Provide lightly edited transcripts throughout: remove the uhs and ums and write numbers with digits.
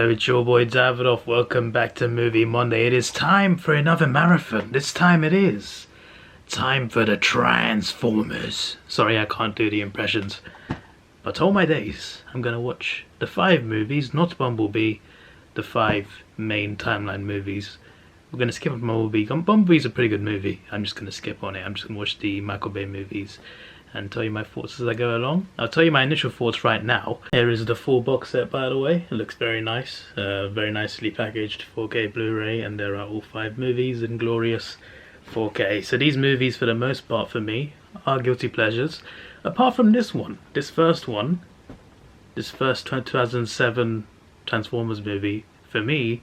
Hello, it's your boy Davidoff. Welcome back to Movie Monday. It is time for another marathon. This time it is time for the Transformers. Sorry, I can't do the impressions. But all my days, I'm gonna watch the 5 movies, not Bumblebee, the 5 main timeline movies. We're gonna skip on Bumblebee. Bumblebee's a pretty good movie. I'm just gonna skip on it. I'm just gonna watch the Michael Bay movies and tell you my thoughts as I go along. I'll tell you my initial thoughts right now. Here is the full box set, by the way. It looks very nice, very nicely packaged 4K Blu-ray, and there are all 5 movies in glorious 4K. So these movies, for the most part for me, are guilty pleasures. Apart from this one, this first 2007 Transformers movie, for me,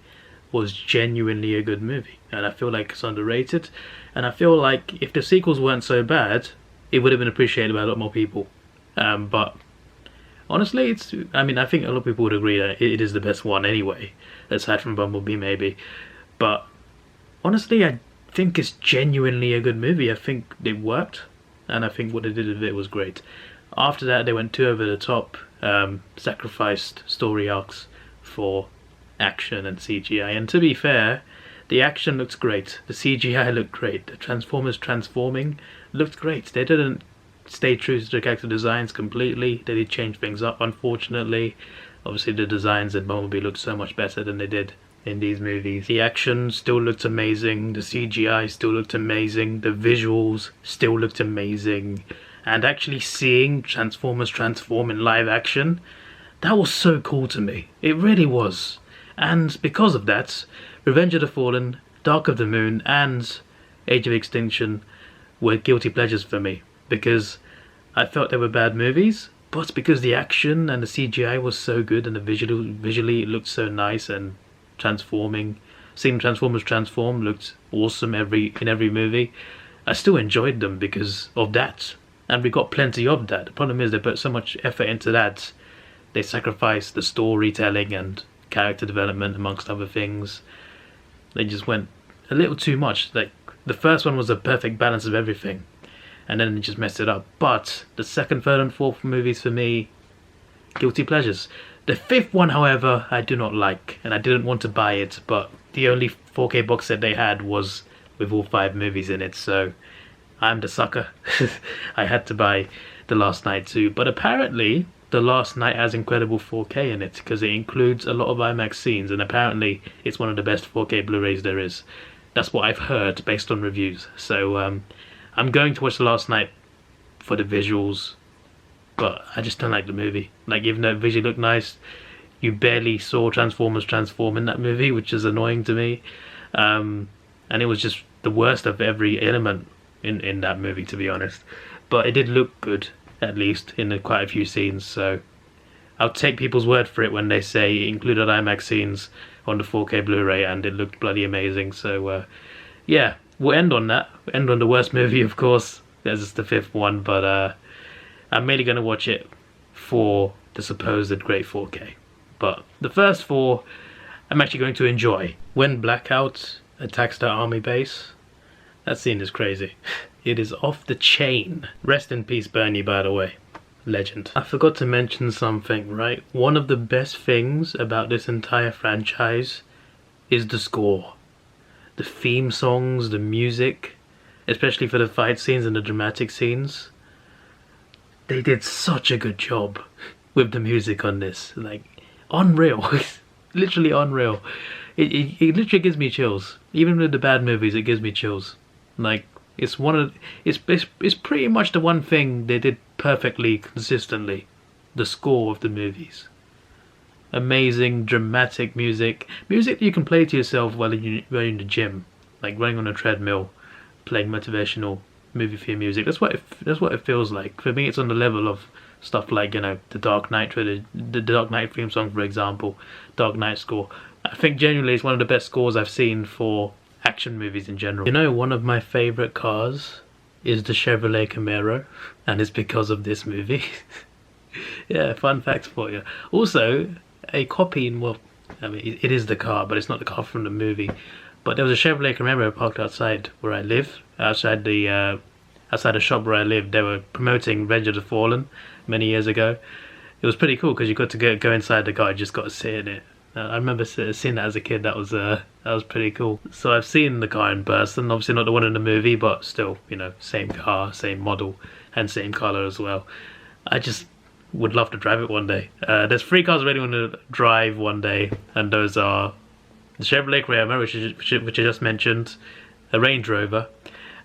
was genuinely a good movie. And I feel like it's underrated. And I feel like if the sequels weren't so bad, it would have been appreciated by a lot more people. But honestly, I think a lot of people would agree that it is the best one anyway, aside from Bumblebee maybe. But honestly, I think it's genuinely a good movie. I think it worked, and I think what they did with it was great. After that, they went too over the top, sacrificed story arcs for action and CGI. And to be fair, the action looks great, the CGI looked great, the Transformers transforming looked great. They didn't stay true to the character designs completely. They did change things up, unfortunately. Obviously the designs in Bumblebee looked so much better than they did in these movies. The action still looked amazing, the CGI still looked amazing, the visuals still looked amazing. And actually seeing Transformers transform in live action, that was so cool to me. It really was. And because of that, Revenge of the Fallen, Dark of the Moon, and Age of Extinction were guilty pleasures for me, because I felt they were bad movies, but because the action and the CGI was so good and the visually it looked so nice and transforming. Seeing Transformers transform looked awesome in every movie. I still enjoyed them because of that, and we got plenty of that. The problem is they put so much effort into that, they sacrificed the storytelling and character development amongst other things. They just went a little too much. Like, the first one was a perfect balance of everything, and then they just messed it up. But the second, third and fourth movies for me, guilty pleasures. The 5th one, however, I do not like, and I didn't want to buy it, but the only 4K box set they had was with all 5 movies in it, so I'm the sucker. I had to buy The Last Knight too, but apparently The Last Knight has incredible 4K in it, because it includes a lot of IMAX scenes, and apparently it's one of the best 4K Blu-rays there is. That's what I've heard based on reviews. So I'm going to watch The Last Knight for the visuals, but I just don't like the movie. Like, even though it visually looked nice, you barely saw Transformers transform in that movie, which is annoying to me. And it was just the worst of every element in that movie, to be honest. But it did look good, at least in quite a few scenes, so I'll take people's word for it when they say it included IMAX scenes on the 4K Blu-ray and it looked bloody amazing. So yeah, we'll end on that. We'll end on the worst movie, of course, as it's the 5th one, but I'm mainly going to watch it for the supposed great 4K. But the first 4 I'm actually going to enjoy. When Blackout attacks the army base, that scene is crazy. It is off the chain. Rest in peace, Bernie, by the way. Legend. I forgot to mention something, right? One of the best things about this entire franchise is the score. The theme songs, the music, especially for the fight scenes and the dramatic scenes. They did such a good job with the music on this. Like, unreal. Literally unreal. It literally gives me chills. Even with the bad movies, it gives me chills. Like, it's pretty much the one thing they did perfectly consistently. The score of the movies. Amazing, dramatic music. Music you can play to yourself while you're in the gym. Like running on a treadmill, playing motivational movie theme music. That's what it feels like. For me, it's on the level of stuff like, you know, the Dark Knight theme song, for example. Dark Knight score. I think genuinely it's one of the best scores I've seen for action movies in general. You know, one of my favourite cars is the Chevrolet Camaro, and it's because of this movie. Yeah, fun facts for you. Also, a copy, well, I mean, it is the car, but it's not the car from the movie. But there was a Chevrolet Camaro parked outside where I live, outside the shop where I lived. They were promoting Revenge of the Fallen many years ago. It was pretty cool because you got to go inside the car, you just got to sit in it. I remember seeing that as a kid. That was pretty cool. So I've seen the car in person. Obviously not the one in the movie, but still, you know, same car, same model, and same color as well. I just would love to drive it one day. There's 3 cars I really want to drive one day, and those are the Chevrolet Crema, which I just mentioned, a Range Rover,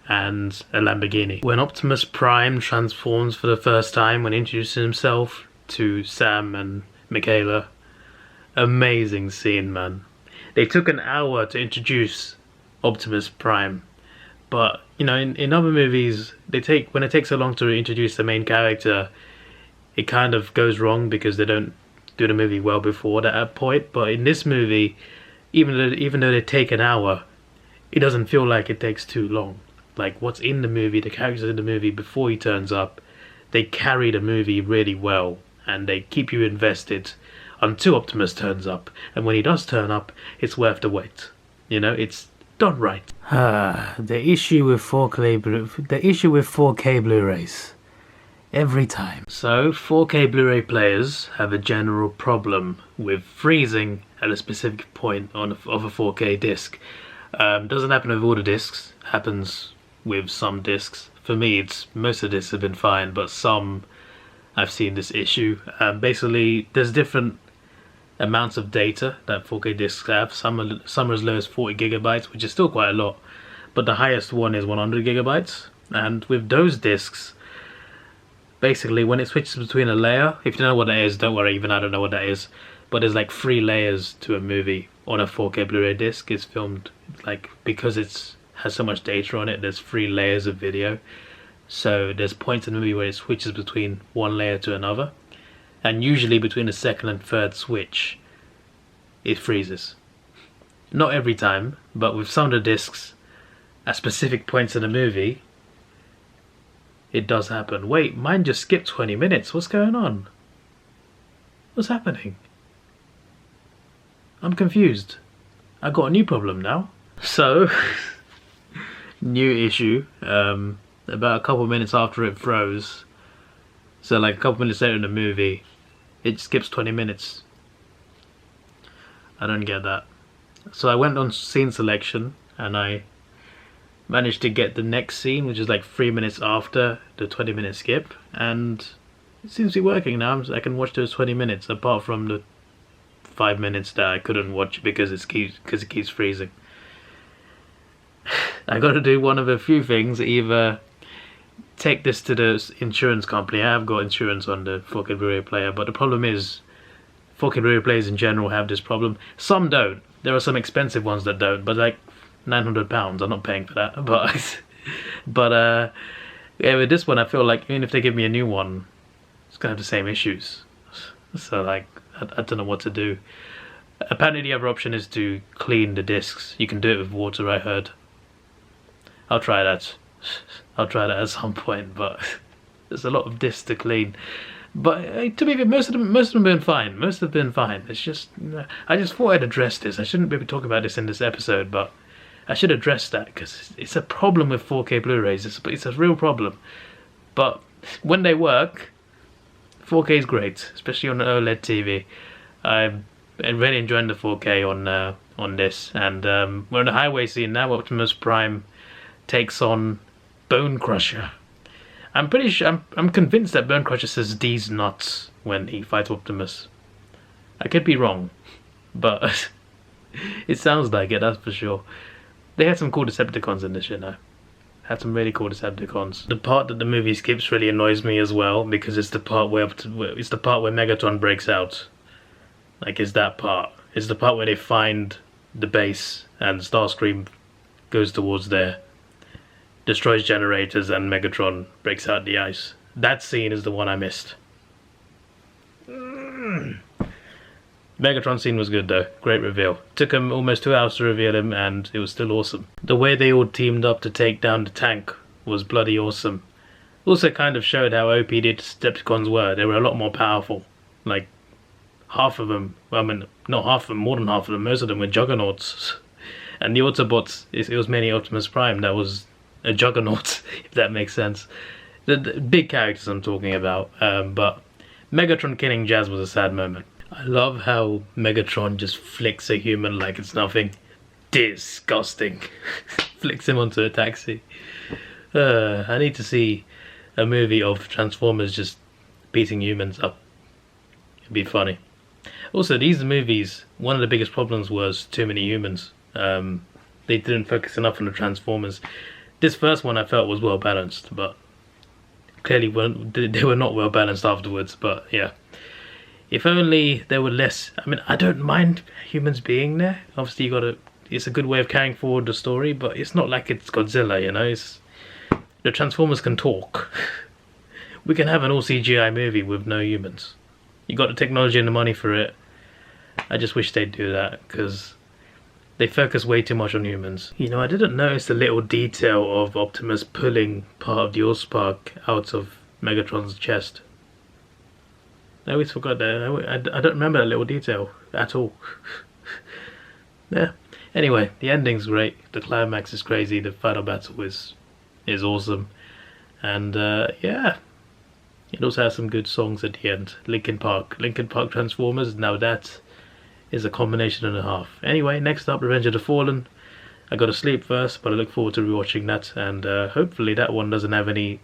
and a Lamborghini. When Optimus Prime transforms for the first time, when introducing himself to Sam and Michaela, amazing scene, man. They took an hour to introduce Optimus Prime, but you know, in other movies, when it takes so long to introduce the main character, it kind of goes wrong because they don't do the movie well before that point. But in this movie, even though they take an hour, it doesn't feel like it takes too long. Like what's in the movie, the characters in the movie before he turns up, they carry the movie really well, and they keep you invested until Optimus turns up. And when he does turn up, it's worth the wait. You know, it's done right. The issue with 4K Blu-rays. Every time. So 4K Blu-ray players have a general problem with freezing at a specific point of a 4K disc. Doesn't happen with all the discs. Happens with some discs. For me, most of the discs have been fine, but some I've seen this issue. Basically, there's different amounts of data that 4K discs have. Some are as low as 40 gigabytes, which is still quite a lot, but the highest one is 100 gigabytes. And with those discs, basically when it switches between a layer, if you don't know what that is, don't worry, even I don't know what that is, but there's like 3 layers to a movie on a 4K Blu-ray disc. It's filmed like, because it's has so much data on it, there's 3 layers of video. So there's points in the movie where it switches between one layer to another, and usually between the second and third switch it freezes. Not every time, but with some of the discs at specific points in the movie it does happen. Wait, mine just skipped 20 minutes. What's going on? What's happening? I'm confused. I got a new problem now. So, new issue. About a couple minutes after it froze, so like a couple minutes later in the movie, it skips 20 minutes. I don't get that. So I went on scene selection and I managed to get the next scene, which is like 3 minutes after the 20-minute skip, and it seems to be working now. I can watch those 20 minutes apart from the 5 minutes that I couldn't watch because it keeps freezing. I got to do one of a few things. Either take this to the insurance company. I have got insurance on the 4K Blu-ray player, but the problem is 4K Blu-ray players in general have this problem. Some don't. There are some expensive ones that don't, but like £900, I'm not paying for that. But yeah, with this one I feel like even if they give me a new one, it's gonna have the same issues. So like I don't know what to do. Apparently the other option is to clean the discs. You can do it with water, I heard. I'll try that. I'll try that at some point, but there's a lot of discs to clean. But to be fair, most of them have been fine. Most have been fine. It's just, I just thought I'd address this. I shouldn't be talking about this in this episode, but I should address that because it's a problem with 4K Blu-rays. It's a real problem. But when they work, 4K is great, especially on an OLED TV. I'm really enjoying the 4K on this, and we're on the highway scene now. Optimus Prime takes on Bone Crusher. I'm pretty sure, I'm convinced that Bone Crusher says "D's nuts" when he fights Optimus. I could be wrong, but it sounds like it, that's for sure. They had some cool Decepticons in this, you know. Had some really cool Decepticons. The part that the movie skips really annoys me as well, because it's the part where Megatron breaks out. Like, it's that part. It's the part where they find the base and Starscream goes towards there, destroys generators, and Megatron breaks out the ice. That scene is the one I missed. Megatron scene was good though, great reveal. Took him almost 2 hours to reveal him and it was still awesome. The way they all teamed up to take down the tank was bloody awesome. Also kind of showed how OP the Decepticons were. They were a lot more powerful. Like, half of them, well, I mean, not half of them, more than half of them, most of them were Juggernauts. And the Autobots, it was mainly Optimus Prime that was a Juggernaut, if that makes sense. The big characters I'm talking about, but Megatron killing Jazz was a sad moment. I love how Megatron just flicks a human like it's nothing. Disgusting. Flicks him onto a taxi. I need to see a movie of Transformers just beating humans up. It'd be funny. Also, these movies, one of the biggest problems was too many humans. They didn't focus enough on the Transformers. This first one I felt was well balanced, but clearly they were not well balanced afterwards. But yeah, if only there were less. I mean, I don't mind humans being there. Obviously, it's a good way of carrying forward the story, but it's not like it's Godzilla, you know. The Transformers can talk. We can have an all CGI movie with no humans. You got the technology and the money for it. I just wish they'd do that, because they focus way too much on humans. You know, I didn't notice the little detail of Optimus pulling part of the Allspark out of Megatron's chest. I always forgot that. I don't remember that little detail at all. Yeah. Anyway, the ending's great. The climax is crazy. The final battle is awesome. And yeah. It also has some good songs at the end. Linkin Park Transformers. Now that is a combination and a half. Anyway, next up, Revenge of the Fallen. I got to sleep first, but I look forward to rewatching that, and hopefully that one doesn't have any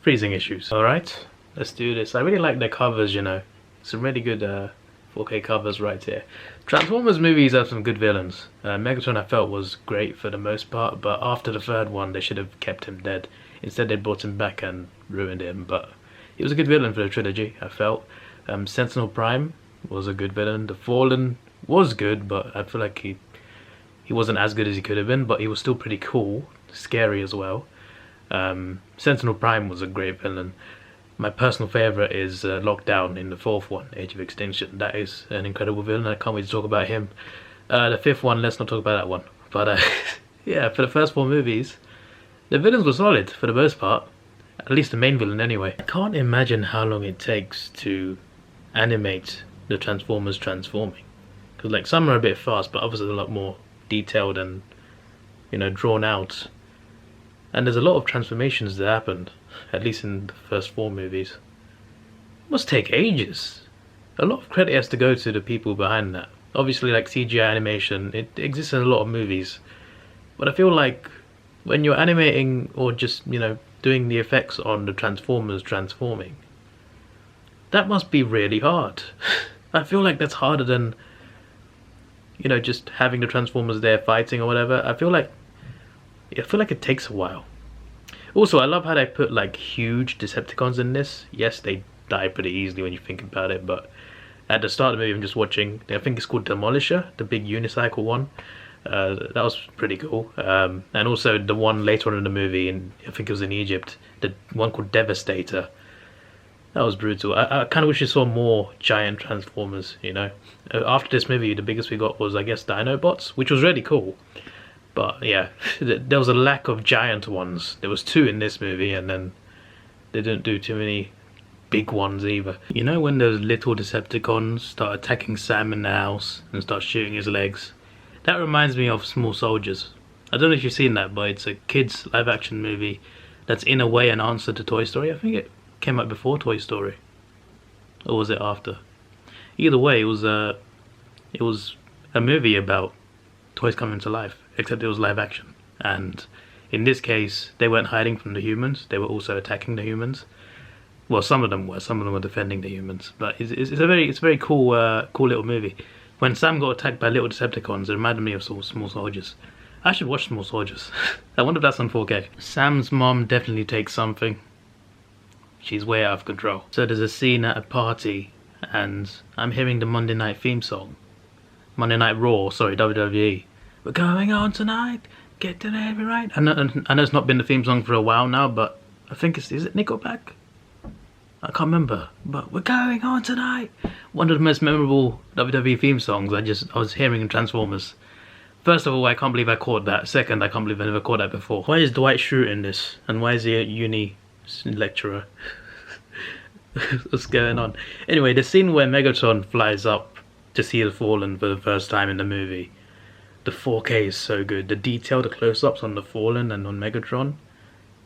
freezing issues. Alright, let's do this. I really like their covers, you know. Some really good 4K covers right here. Transformers movies have some good villains. Megatron I felt was great for the most part, but after the third one they should have kept him dead. Instead they brought him back and ruined him, but he was a good villain for the trilogy, I felt. Sentinel Prime was a good villain. The Fallen was good, but I feel like he wasn't as good as he could have been, but he was still pretty cool, scary as well. Sentinel Prime was a great villain. My personal favourite is Lockdown in the fourth one, Age of Extinction. That is an incredible villain. I can't wait to talk about him. The fifth one, let's not talk about that one. But yeah, for the first four movies, the villains were solid for the most part. At least the main villain anyway. I can't imagine how long it takes to animate the Transformers transforming. Because like some are a bit fast, but others are a lot more detailed and, you know, drawn out. And there's a lot of transformations that happened, at least in the first four movies. It must take ages. A lot of credit has to go to the people behind that. Obviously, like CGI animation, it exists in a lot of movies. But I feel like when you're animating or just, you know, doing the effects on the Transformers transforming, that must be really hard. I feel like that's harder than, you know, just having the Transformers there fighting or whatever. I feel like it takes a while. Also, I love how they put like huge Decepticons in this. Yes, they die pretty easily when you think about it, but at the start of the movie I'm just watching, I think it's called Demolisher, the big unicycle one. That was pretty cool. And also the one later on in the movie, I think it was in Egypt, the one called Devastator. That was brutal. I kind of wish we saw more giant Transformers, you know. After this movie, the biggest we got was, I guess, Dinobots, which was really cool. But yeah, there was a lack of giant ones. There was 2 in this movie, and then they didn't do too many big ones either. You know when those little Decepticons start attacking Sam in the house and start shooting his legs? That reminds me of Small Soldiers. I don't know if you've seen that, but it's a kids live action movie that's in a way an answer to Toy Story. I think it came out before Toy Story, or was it after? Either way, it was a movie about toys coming to life, except it was live action. And in this case, they weren't hiding from the humans; they were also attacking the humans. Well, some of them were defending the humans. But it's a very cool cool little movie. When Sam got attacked by little Decepticons, it reminded me of Small Soldiers. I should watch Small Soldiers. I wonder if that's on 4K. Sam's mom definitely takes something. She's way out of control. So there's a scene at a party, and I'm hearing the Monday Night theme song. Monday Night Raw, sorry, WWE. We're going on tonight, get the name right. I know it's not been the theme song for a while now, but I think is it Nickelback? I can't remember, but we're going on tonight. One of the most memorable WWE theme songs I was hearing in Transformers. First of all, I can't believe I caught that. Second, I can't believe I never caught that before. Why is Dwight Schrute in this? And why is he a uni lecturer? What's going on? Anyway, the scene where Megatron flies up to see the Fallen for the first time in the movie. The 4K is so good. The detail, the close-ups on the Fallen and on Megatron.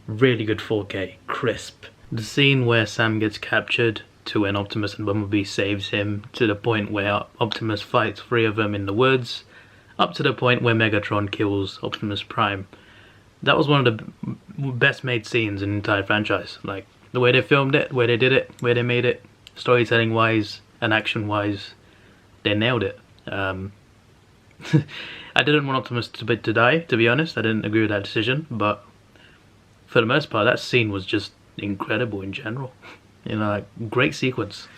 Really good 4K. Crisp. The scene where Sam gets captured to when Optimus and Bumblebee saves him, to the point where Optimus fights 3 of them in the woods, up to the point where Megatron kills Optimus Prime. That was one of the best made scenes in the entire franchise. Like, the way they filmed it, where they did it, where they made it, storytelling wise and action wise, they nailed it. I didn't want Optimus to die, to be honest. I didn't agree with that decision, but for the most part, that scene was just incredible in general. You know, like, great sequence.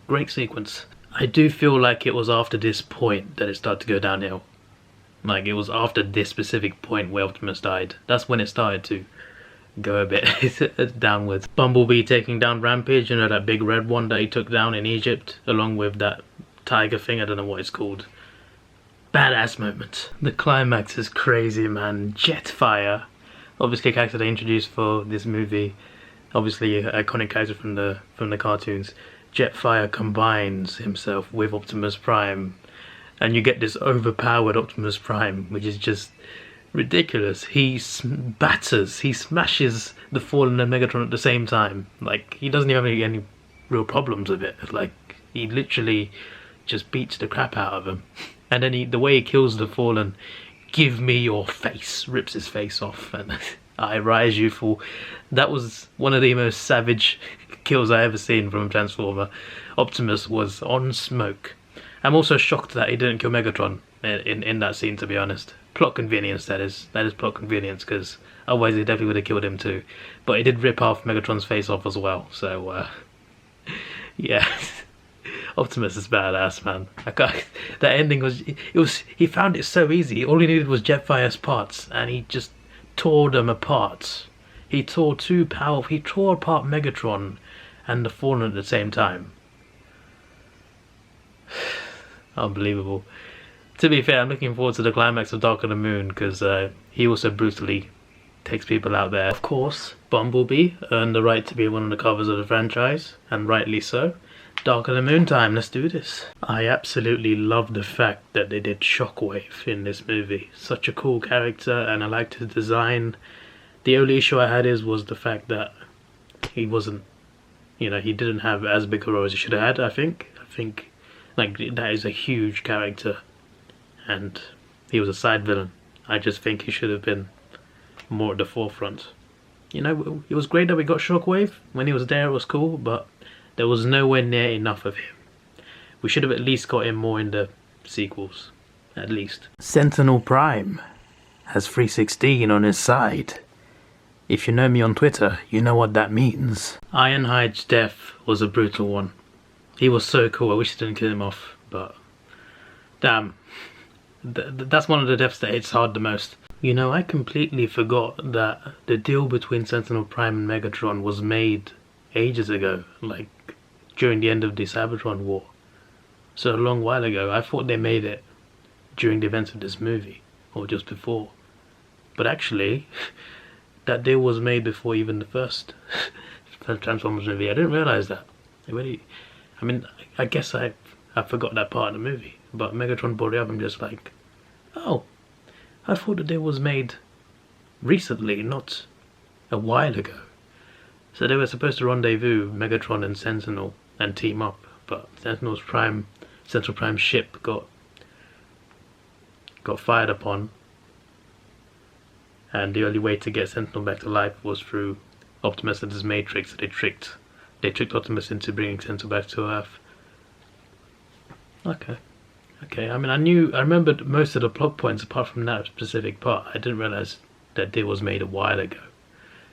Great sequence. I do feel like it was after this point that it started to go downhill. Like, it was after this specific point where Optimus died. That's when it started to go a bit downwards. Bumblebee taking down Rampage, you know, that big red one that he took down in Egypt, along with that tiger thing, I don't know what it's called. Badass moment. The climax is crazy, man. Jetfire, obviously a character they introduced for this movie, obviously an iconic character from the cartoons. Jetfire combines himself with Optimus Prime, and you get this overpowered Optimus Prime, which is just ridiculous. He smashes the Fallen and Megatron at the same time. Like, he doesn't even have any real problems with it. Like, he literally just beats the crap out of him. And then the way he kills the Fallen, give me your face, rips his face off, and I rise you fool. That was one of the most savage kills I ever seen from a Transformer. Optimus was on smoke. I'm also shocked that he didn't kill Megatron in that scene, to be honest. Plot convenience, that is. That is plot convenience, because otherwise he definitely would have killed him too. But he did rip off Megatron's face off as well, so yeah. Optimus is badass, man. That ending he found it so easy. All he needed was Jetfire's parts, and he just tore them apart. He tore apart Megatron and the Fallen at the same time. Unbelievable. To be fair, I'm looking forward to the climax of Dark of the Moon, because he also brutally takes people out there. Of course, Bumblebee earned the right to be one of the covers of the franchise, and rightly so. Dark of the Moon time, let's do this. I absolutely love the fact that they did Shockwave in this movie. Such a cool character, and I liked his design. The only issue I had was the fact that he wasn't, you know, he didn't have as big a role as he should have had, I think. Like, that is a huge character, and he was a side villain. I just think he should have been more at the forefront. You know, it was great that we got Shockwave. When he was there, it was cool, but there was nowhere near enough of him. We should have at least got him more in the sequels. At least. Sentinel Prime has 316 on his side. If you know me on Twitter, you know what that means. Ironhide's death was a brutal one. He was so cool. I wish they didn't kill him off, but damn. That's one of the deaths that hits hard the most. You know, I completely forgot that the deal between Sentinel Prime and Megatron was made ages ago, like during the end of the Cybertron War. So a long while ago. I thought they made it during the events of this movie, or just before. But actually, that deal was made before even the first Transformers movie. I didn't realise that. I mean, I guess I forgot that part of the movie. But Megatron brought it up, I'm just like, oh, I thought the deal was made recently, not a while ago. So they were supposed to rendezvous, Megatron and Sentinel, and team up, but Sentinel Prime's ship got fired upon, and the only way to get Sentinel back to life was through Optimus and his Matrix. So they tricked Optimus into bringing Sentinel back to Earth. Okay. I mean, I remembered most of the plot points apart from that specific part. I didn't realize that deal was made a while ago.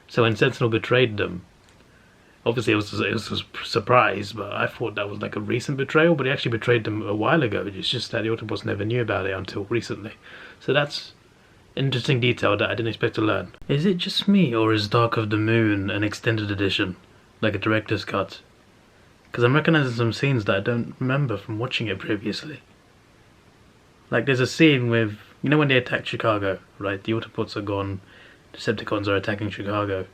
So when Sentinel betrayed them, obviously it was a surprise, but I thought that was like a recent betrayal, but he actually betrayed them a while ago. It's just that the Autobots never knew about it until recently. So that's an interesting detail that I didn't expect to learn. Is it just me, or is Dark of the Moon an extended edition, like a director's cut? Because I'm recognizing some scenes that I don't remember from watching it previously. Like, there's a scene with, you know, when they attack Chicago, right? The Autobots are gone, Decepticons are attacking Chicago.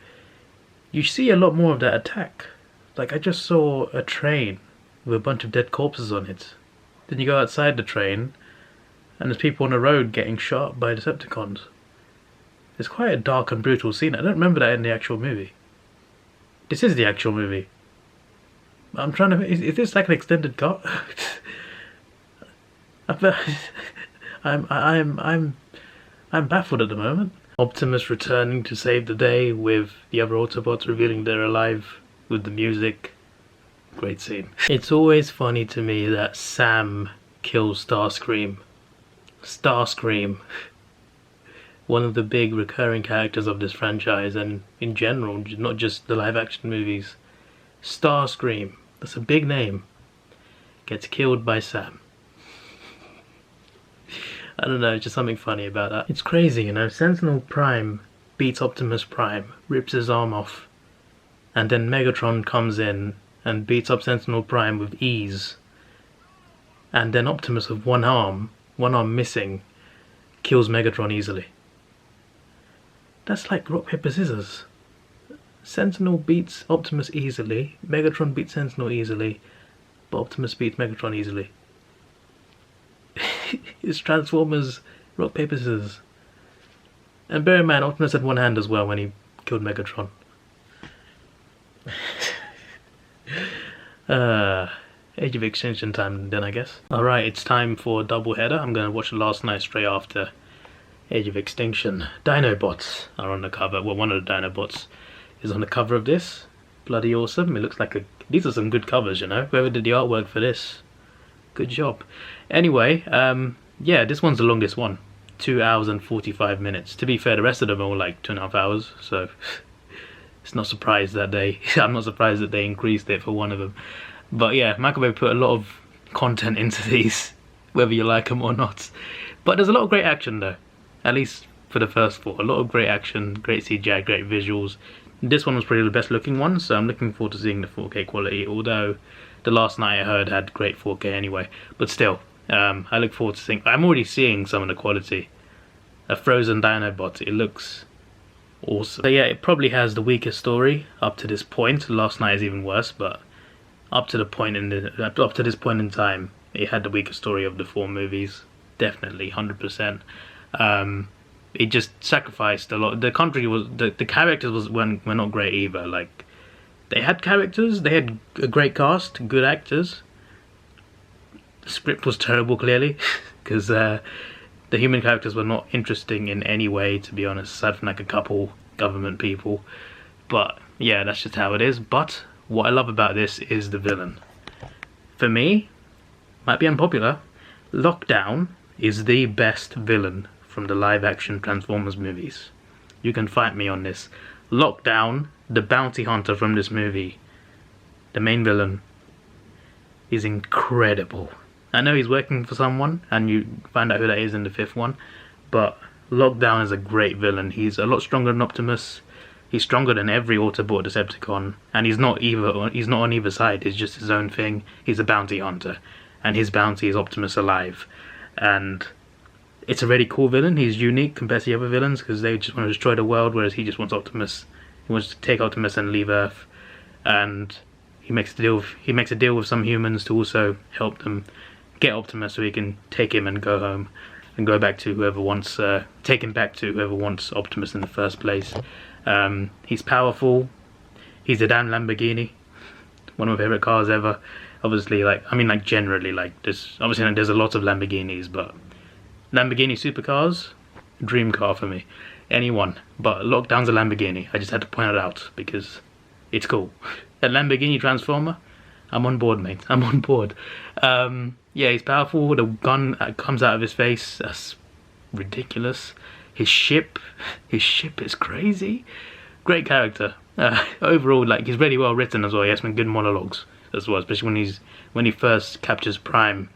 You see a lot more of that attack. Like, I just saw a train with a bunch of dead corpses on it. Then you go outside the train, and there's people on the road getting shot by Decepticons. It's quite a dark and brutal scene. I don't remember that in the actual movie. This is the actual movie. I'm trying to. Is this like an extended cut? I'm baffled at the moment. Optimus returning to save the day with the other Autobots revealing they're alive with the music. Great scene. It's always funny to me that Sam kills Starscream. Starscream. One of the big recurring characters of this franchise and in general, not just the live action movies. Starscream, that's a big name, gets killed by Sam. I don't know, just something funny about that. It's crazy, you know, Sentinel Prime beats Optimus Prime, rips his arm off, and then Megatron comes in and beats up Sentinel Prime with ease. And then Optimus with one arm missing, kills Megatron easily. That's like rock, paper, scissors. Sentinel beats Optimus easily, Megatron beats Sentinel easily, but Optimus beats Megatron easily. It's Transformers, rock, paper, scissors. And bear in mind, Optimus had one hand as well when he killed Megatron. Age of Extinction time then, I guess. Alright, it's time for a double header. I'm going to watch it last night straight after Age of Extinction. Dinobots are on the cover. Well, one of the Dinobots is on the cover of this. Bloody awesome. It looks like a... These are some good covers, you know. Whoever did the artwork for this, good job. Anyway, yeah, this one's the longest one. 2 hours and 45 minutes. To be fair, the rest of them are all like 2.5 hours, so it's not surprised that they... I'm not surprised that they increased it for one of them. But yeah, Michael Bay put a lot of content into these, whether you like them or not. But there's a lot of great action though, at least for the first four. A lot of great action, great CGI, great visuals. This one was probably the best looking one, so I'm looking forward to seeing the 4K quality, although the last night I heard had great 4K anyway. But still, I look forward to seeing... I'm already seeing some of the quality. A frozen Dinobot, it looks awesome. So yeah, it probably has the weakest story up to this point. Last night is even worse, but up to this point in time, it had the weakest story of the four movies. Definitely, 100%. It just sacrificed a lot. The country was... The characters were not great either. Like, they had characters, they had a great cast, good actors. The script was terrible, clearly, because the human characters were not interesting in any way, to be honest, aside from like a couple government people. But yeah, that's just how it is. But what I love about this is the villain. For me, might be unpopular, Lockdown is the best villain from the live-action Transformers movies. You can fight me on this. Lockdown, the bounty hunter from this movie, the main villain, is incredible. I know he's working for someone, and you find out who that is in the fifth one, but Lockdown is a great villain. He's a lot stronger than Optimus. He's stronger than every Autobot Decepticon, and he's not on either side. He's just his own thing. He's a bounty hunter, and his bounty is Optimus alive. And it's a really cool villain. He's unique compared to the other villains because they just want to destroy the world, whereas he just wants Optimus. He wants to take Optimus and leave Earth, and he makes a deal with some humans to also help them get Optimus so he can take him and go home and go back to whoever wants take him back to whoever wants Optimus in the first place. He's powerful. He's a damn Lamborghini, one of my favorite cars ever. Obviously, generally, there's a lot of Lamborghinis, but Lamborghini supercars, dream car for me. Anyone, but Lockdown's a Lamborghini. I just had to point it out because it's cool. A Lamborghini Transformer, I'm on board, mate. I'm on board. Yeah, he's powerful. The gun comes out of his face. That's ridiculous. His ship is crazy. Great character. Overall, he's really well written as well. He has some good monologues as well, especially when he first captures Prime,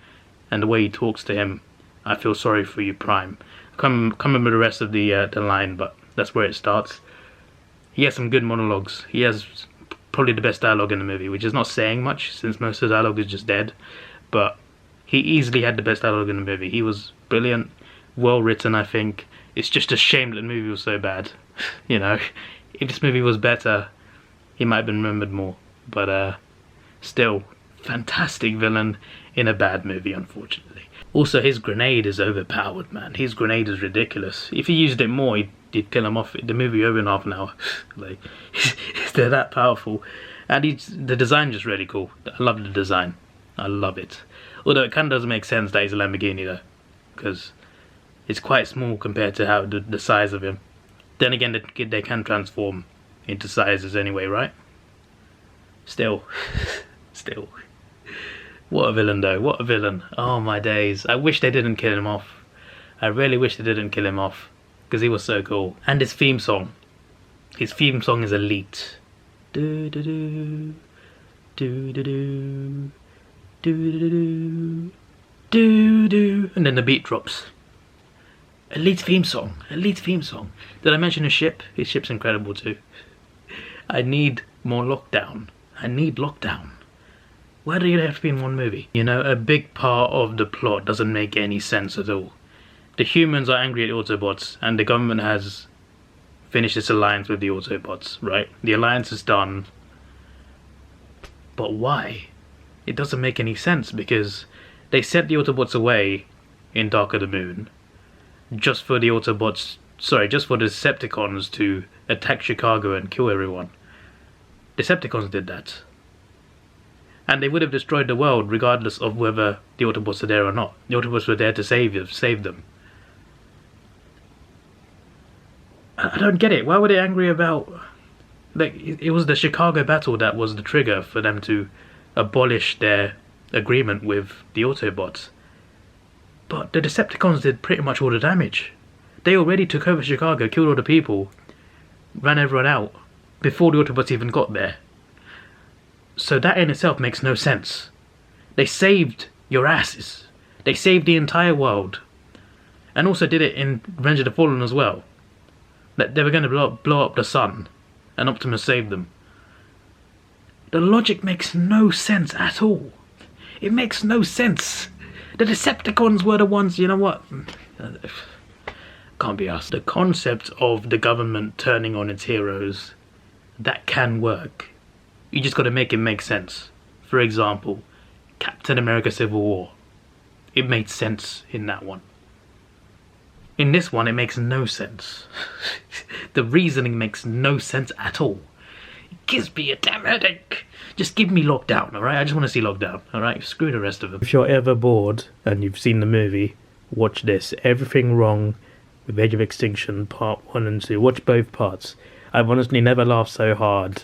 and the way he talks to him. I feel sorry for you, Prime. I can't remember the rest of the line, but that's where it starts. He has some good monologues. He has probably the best dialogue in the movie, which is not saying much since most of the dialogue is just dead, but he easily had the best dialogue in the movie. He was brilliant, well written, I think. It's just a shame that the movie was so bad. You know, if this movie was better, he might have been remembered more. But still, fantastic villain in a bad movie, unfortunately. Also, his grenade is overpowered, man. His grenade is ridiculous. If he used it more, he'd kill him off. The movie over in half an hour. They're that powerful. And the design is just really cool. I love the design. I love it. Although it kind of doesn't make sense that he's a Lamborghini though, because it's quite small compared to how the size of him. Then again, they can transform into sizes anyway, right? Still. Still. What a villain though, what a villain. Oh my days. I wish they didn't kill him off. I really wish they didn't kill him off, because he was so cool. And his theme song. His theme song is elite. Do do do. Do do do. Do do do. Do do. And then the beat drops. Elite theme song. Elite theme song. Did I mention his ship? His ship's incredible too. I need more Lockdown. I need Lockdown. Why do you have to be in one movie? You know, a big part of the plot doesn't make any sense at all. The humans are angry at Autobots, and the government has finished its alliance with the Autobots, right? The alliance is done. But why? It doesn't make any sense, because they set the Autobots away in Dark of the Moon just for the Autobots, just for the Decepticons to attack Chicago and kill everyone. Decepticons did that. And they would have destroyed the world regardless of whether the Autobots are there or not. The Autobots were there to save them. I don't get it. Why were they angry about... Like, it was the Chicago battle that was the trigger for them to abolish their agreement with the Autobots. But the Decepticons did pretty much all the damage. They already took over Chicago, killed all the people, ran everyone out, before the Autobots even got there. So that in itself makes no sense. They saved your asses. They saved the entire world. And also did it in Revenge of the Fallen as well. That they were going to blow up the sun, and Optimus saved them. The logic makes no sense at all. It makes no sense. The Decepticons were the ones, you know what? Can't be us. The concept of the government turning on its heroes, that can work. You just got to make it make sense. For example, Captain America Civil War. It made sense in that one. In this one, it makes no sense. The reasoning makes no sense at all. It gives me a damn headache. Just give me Lockdown, alright? I just want to see Lockdown, alright? Screw the rest of them. If you're ever bored and you've seen the movie, watch this. Everything Wrong with Age of Extinction, Part 1 and 2. Watch both parts. I've honestly never laughed so hard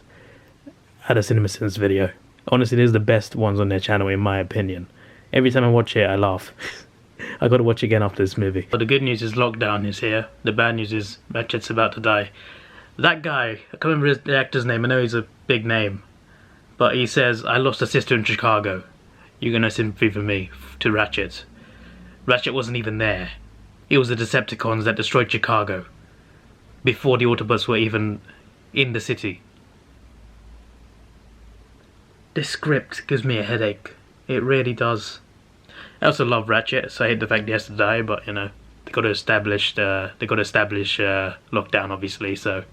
at a CinemaSins video. Honestly, it is the best ones on their channel in my opinion. Every time I watch it, I laugh. I gotta watch it again after this movie. But the good news is Lockdown is here. The bad news is Ratchet's about to die. That guy, I can't remember the actor's name, I know he's a big name. But he says, I lost a sister in Chicago. You're gonna have sympathy for me, to Ratchet. Ratchet wasn't even there. It was the Decepticons that destroyed Chicago. Before the Autobots were even in the city. This script gives me a headache. It really does. I also love Ratchet, so I hate the fact he has to die, but you know, they got to establish Lockdown, obviously, so.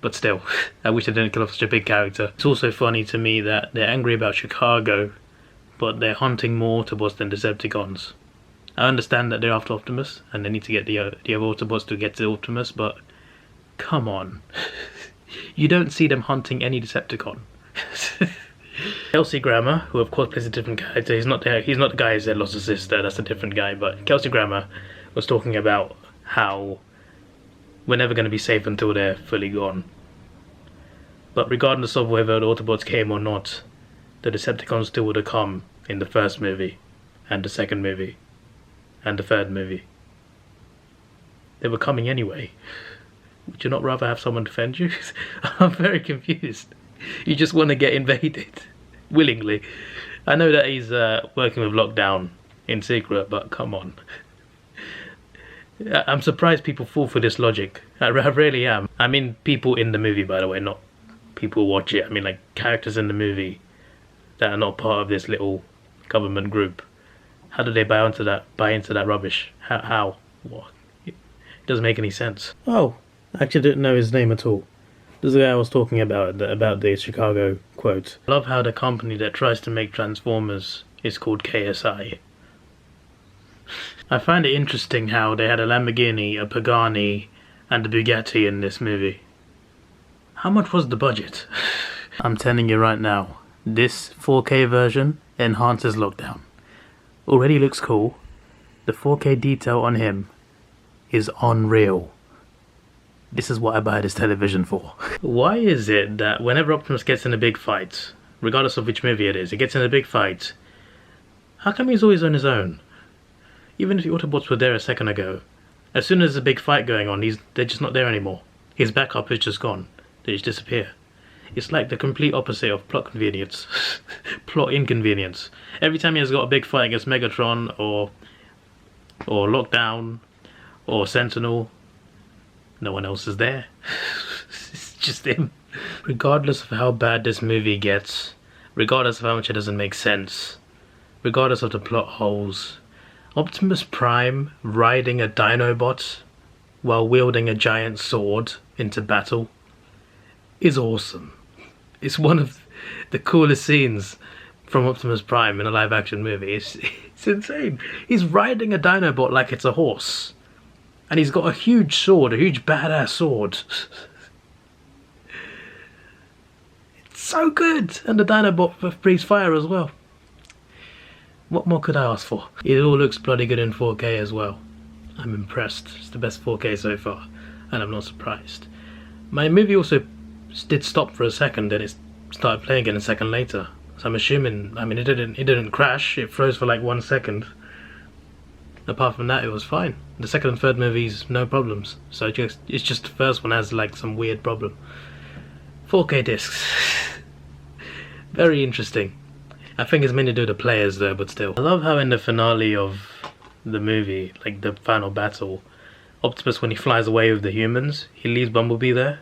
But still, I wish they didn't kill off such a big character. It's also funny to me that they're angry about Chicago, but they're hunting more Autobots than Decepticons. I understand that they're after Optimus, and they need to get the other Autobots to get to Optimus, but come on. You don't see them hunting any Decepticon. Kelsey Grammer, who of course plays a different character, he's not the guy who said lost his sister, that's a different guy, but Kelsey Grammer was talking about how we're never going to be safe until they're fully gone. But regardless of whether the Autobots came or not, the Decepticons still would have come in the first movie, and the second movie, and the third movie. They were coming anyway. Would you not rather have someone defend you? I'm very confused. You just want to get invaded willingly. I know that he's working with Lockdown in secret, but come on. I'm surprised people fall for this logic. I really am. I mean people in the movie, by the way, not people who watch it. I mean like characters in the movie that are not part of this little government group. How do they buy into that rubbish? How? What? It doesn't make any sense. Oh, I actually didn't know his name at all. This is the guy I was talking about the Chicago quote. I love how the company that tries to make Transformers is called KSI. I find it interesting how they had a Lamborghini, a Pagani, and a Bugatti in this movie. How much was the budget? I'm telling you right now, this 4K version enhances Lockdown. Already looks cool. The 4K detail on him is unreal. This is what I buy this television for. Why is it that whenever Optimus gets in a big fight, regardless of which movie it is, he gets in a big fight, how come he's always on his own? Even if the Autobots were there a second ago, as soon as there's a big fight going on, they're just not there anymore. His backup is just gone. They just disappear. It's like the complete opposite of plot convenience. Plot inconvenience. Every time he has got a big fight against Megatron or Lockdown or Sentinel, no one else is there. It's just him. Regardless of how bad this movie gets, regardless of how much it doesn't make sense, regardless of the plot holes, Optimus Prime riding a Dinobot while wielding a giant sword into battle is awesome. It's one of the coolest scenes from Optimus Prime in a live action movie. It's insane. He's riding a Dinobot like it's a horse. And he's got a huge sword, a huge badass sword. It's so good! And the Dinobot breathes fire as well. What more could I ask for? It all looks bloody good in 4K as well. I'm impressed. It's the best 4K so far. And I'm not surprised. My movie also did stop for a second, and it started playing again a second later. So I'm assuming, I mean, it didn't crash. It froze for like 1 second. Apart from that, it was fine. The second and third movies, no problems. So it's just the first one has like some weird problem. 4K discs. Very interesting. I think it's meant to do the players though, but still. I love how in the finale of the movie, like the final battle, Optimus, when he flies away with the humans, he leaves Bumblebee there.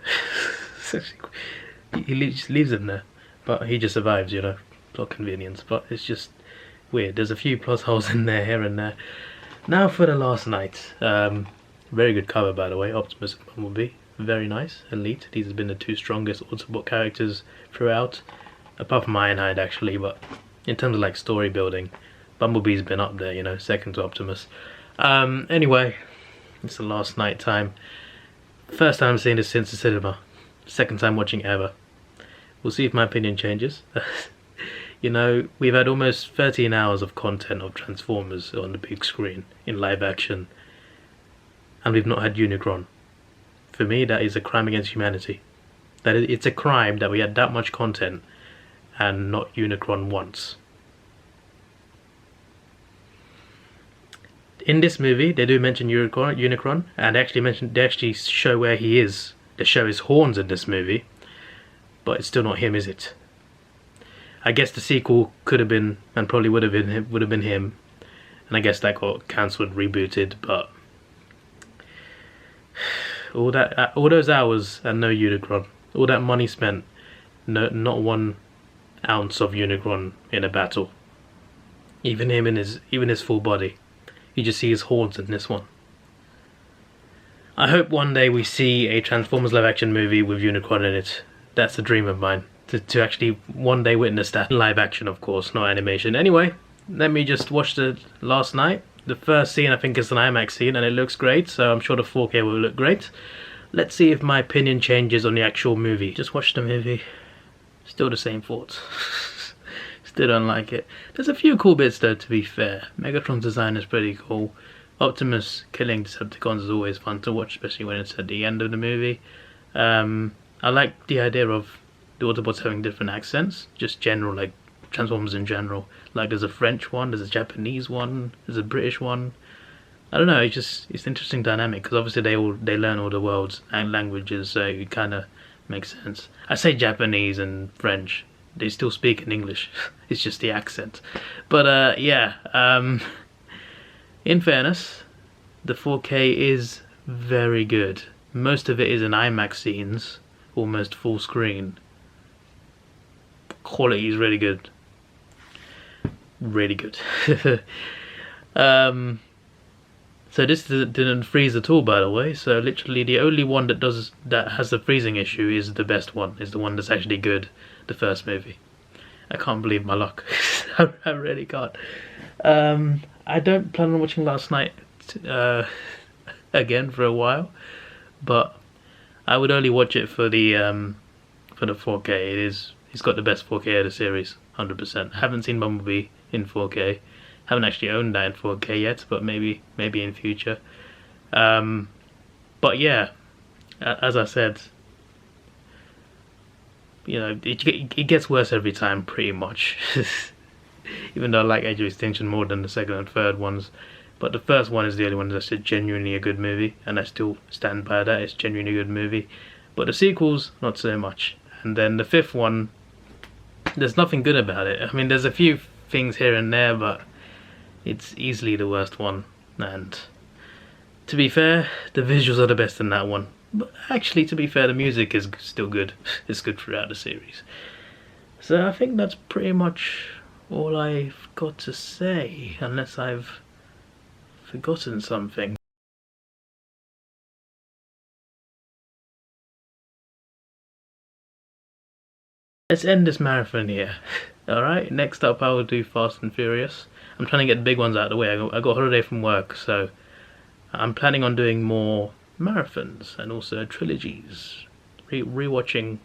He just leaves him there. But he just survives, you know. Plot convenience. But it's just weird. There's a few plot holes in there, here and there. Now for The Last Knight. Very good cover, by the way. Optimus and Bumblebee. Very nice. Elite. These have been the two strongest Autobot characters throughout. Apart from Ironhide, actually. But in terms of like story building, Bumblebee's been up there, you know. Second to Optimus. Anyway, it's The Last Knight time. First time seeing this since the cinema. Second time watching ever. We'll see if my opinion changes. You know, we've had almost 13 hours of content of Transformers on the big screen in live action, and we've not had Unicron. For me, that is a crime against humanity. It's a crime that we had that much content and not Unicron once. In this movie, they do mention Unicron, and they actually show where he is. They show his horns in this movie, but it's still not him, is it? I guess the sequel could have been, and probably would have been him, and I guess that got cancelled, rebooted. But all those hours and no Unicron, all that money spent, not 1 ounce of Unicron in a battle. Even him in his full body, you just see his horns in this one. I hope one day we see a Transformers live action movie with Unicron in it. That's a dream of mine. To actually one day witness that. Live action, of course, not animation. Anyway, let me just watch The Last Knight. The first scene I think is an IMAX scene and it looks great, so I'm sure the 4K will look great. Let's see if my opinion changes on the actual movie. Just watched the movie. Still the same thoughts. Still don't like it. There's a few cool bits though, to be fair. Megatron's design is pretty cool. Optimus killing Decepticons is always fun to watch, especially when it's at the end of the movie. I like the idea of the Autobots having different accents, just general, like Transformers in general. Like there's a French one, there's a Japanese one, there's a British one. I don't know, it's an interesting dynamic, because obviously they learn all the world's languages, so it kind of makes sense. I say Japanese and French, they still speak in English. It's just the accent. But yeah, in fairness, the 4K is very good. Most of it is in IMAX scenes, almost full screen. Quality is really good. Really good. So this didn't freeze at all, by the way. So literally the only one that has the freezing issue is the best one. Is the one that's actually good. The first movie. I can't believe my luck. I really can't. I don't plan on watching Last Night again for a while, but I would only watch it for the 4K. he's got the best 4K of the series, 100%. Haven't seen Bumblebee in 4K. Haven't actually owned that in 4K yet, but maybe in future. But yeah, as I said, you know, it gets worse every time, pretty much. Even though I like Age of Extinction more than the second and third ones, but the first one is the only one that's genuinely a good movie, and I still stand by that. It's genuinely a good movie. But the sequels, not so much. And then the fifth one, there's nothing good about it. I mean, there's a few things here and there, but it's easily the worst one. And to be fair, the visuals are the best in that one. But actually, to be fair, the music is still good. It's good throughout the series. So I think that's pretty much all I've got to say, unless I've forgotten something. Let's end this marathon here. Alright, next up I will do Fast and Furious. I'm trying to get the big ones out of the way. I got a holiday from work, so I'm planning on doing more marathons and also trilogies. Rewatching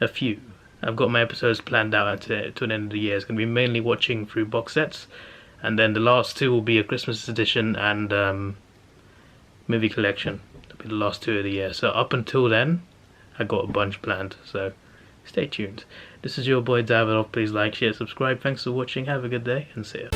a few. I've got my episodes planned out to an end of the year. It's going to be mainly watching through box sets, and then the last two will be a Christmas edition and movie collection. That'll be the last two of the year. So up until then, I got a bunch planned. So stay tuned. This is your boy Davidoff. Please like, share, subscribe. Thanks for watching. Have a good day and see ya.